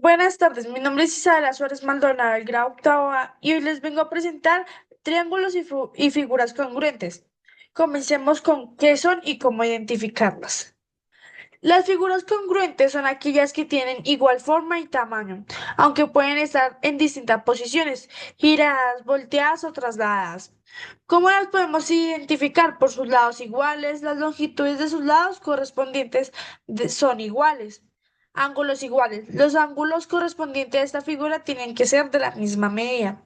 Buenas tardes, mi nombre es Isabela Suárez Maldonado del grado octavo A y hoy les vengo a presentar triángulos y figuras congruentes. Comencemos con qué son y cómo identificarlas. Las figuras congruentes son aquellas que tienen igual forma y tamaño, aunque pueden estar en distintas posiciones, giradas, volteadas o trasladadas. ¿Cómo las podemos identificar? Por sus lados iguales, las longitudes de sus lados correspondientes son iguales. Ángulos iguales. Los ángulos correspondientes a esta figura tienen que ser de la misma medida.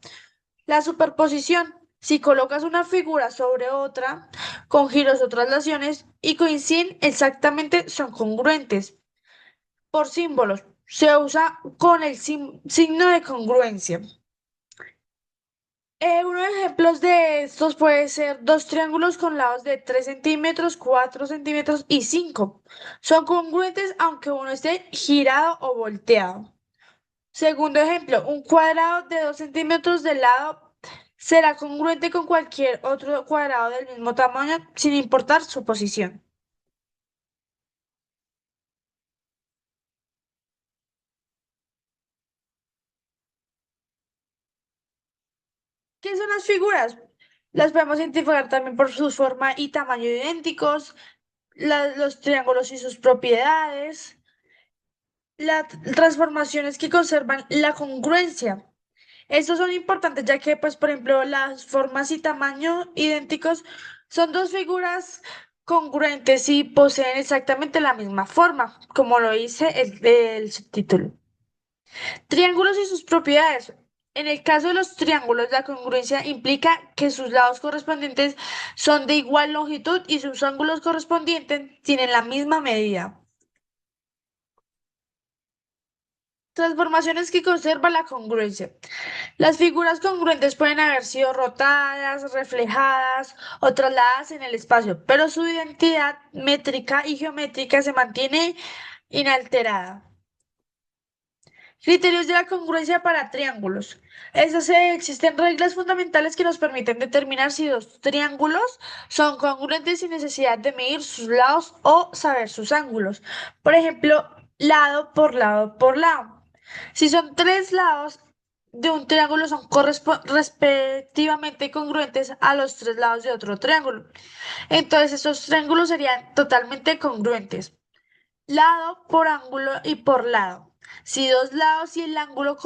La superposición. Si colocas una figura sobre otra, con giros o traslaciones, y coinciden exactamente, son congruentes. Por símbolos. Se usa con el signo de congruencia. Unos ejemplos de estos puede ser dos triángulos con lados de 3 centímetros, 4 centímetros y 5. Son congruentes aunque uno esté girado o volteado. Segundo ejemplo, un cuadrado de 2 centímetros de lado será congruente con cualquier otro cuadrado del mismo tamaño sin importar su posición. ¿Qué son las figuras? Las podemos identificar también por su forma y tamaño idénticos, los triángulos y sus propiedades, las transformaciones que conservan la congruencia. Estos son importantes ya que, pues, por ejemplo, las formas y tamaño idénticos son dos figuras congruentes y poseen exactamente la misma forma, como lo dice el subtítulo. Triángulos y sus propiedades. En el caso de los triángulos, la congruencia implica que sus lados correspondientes son de igual longitud y sus ángulos correspondientes tienen la misma medida. Transformaciones que conservan la congruencia. Las figuras congruentes pueden haber sido rotadas, reflejadas o trasladadas en el espacio, pero su identidad métrica y geométrica se mantiene inalterada. Criterios de la congruencia para triángulos. Existen reglas fundamentales que nos permiten determinar si dos triángulos son congruentes sin necesidad de medir sus lados o saber sus ángulos. Por ejemplo, lado por lado por lado. Si son tres lados de un triángulo, son respectivamente congruentes a los tres lados de otro triángulo. Entonces, esos triángulos serían totalmente congruentes lado por ángulo y por lado. Si dos lados y el ángulo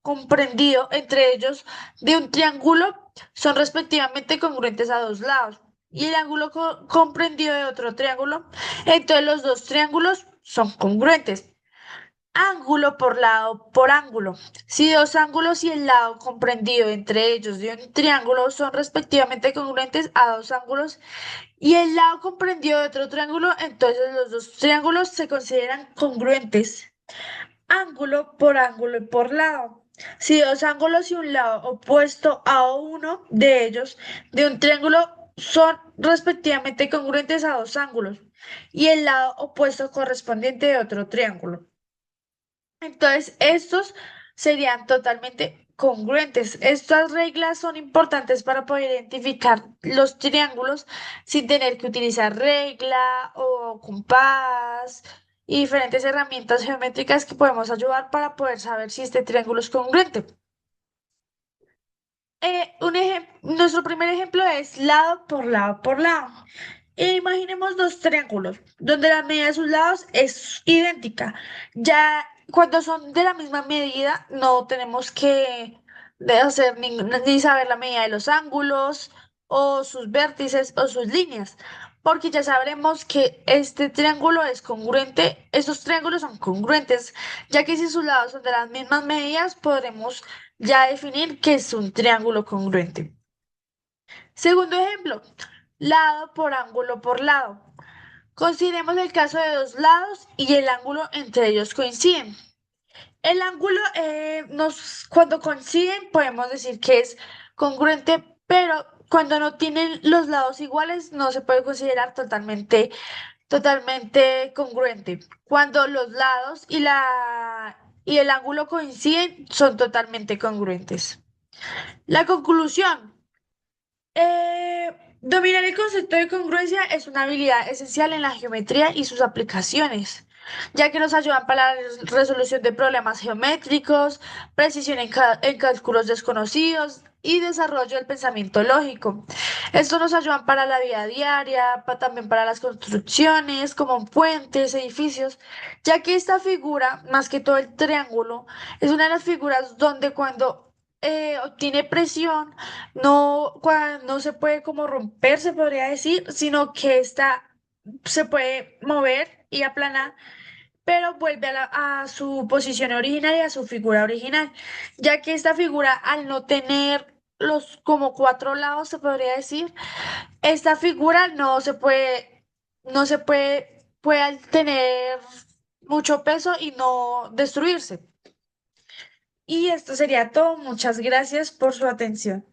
comprendido entre ellos de un triángulo son respectivamente congruentes a dos lados y el ángulo comprendido de otro triángulo, entonces los dos triángulos son congruentes. Ángulo por lado por ángulo. Si dos ángulos y el lado comprendido entre ellos de un triángulo son respectivamente congruentes a dos ángulos y el lado comprendido de otro triángulo, entonces los dos triángulos se consideran congruentes. Ángulo y por lado. Si dos ángulos y un lado opuesto a uno de ellos de un triángulo son respectivamente congruentes a dos ángulos y el lado opuesto correspondiente de otro triángulo. Entonces, estos serían totalmente congruentes. Estas reglas son importantes para poder identificar los triángulos sin tener que utilizar regla o compás y diferentes herramientas geométricas que podemos ayudar para poder saber si este triángulo es congruente. Nuestro primer ejemplo es lado por lado por lado. Imaginemos dos triángulos donde la medida de sus lados es idéntica. Ya cuando son de la misma medida, no tenemos que hacer ni saber la medida de los ángulos o sus vértices o sus líneas, porque ya sabremos que este triángulo es congruente, estos triángulos son congruentes, ya que si sus lados son de las mismas medidas, podremos ya definir que es un triángulo congruente. Segundo ejemplo, lado por ángulo por lado. Consideremos el caso de dos lados y el ángulo entre ellos coinciden. El ángulo, cuando coinciden, podemos decir que es congruente, pero cuando no tienen los lados iguales, no se puede considerar totalmente congruente. Cuando los lados y el ángulo coinciden, son totalmente congruentes. La conclusión. Dominar el concepto de congruencia es una habilidad esencial en la geometría y sus aplicaciones. ya que nos ayudan para la resolución de problemas geométricos, precisión en cálculos desconocidos y desarrollo del pensamiento lógico. Esto nos ayuda para la vida diaria, también para las construcciones, como puentes, edificios, ya que esta figura, más que todo el triángulo, es una de las figuras donde cuando obtiene presión, no se puede como romper, se podría decir, sino que se puede mover y aplanar, pero vuelve a su posición original y a su figura original, ya que esta figura, al no tener los como cuatro lados, se podría decir, esta figura puede tener mucho peso y no destruirse. Y esto sería todo. Muchas gracias por su atención.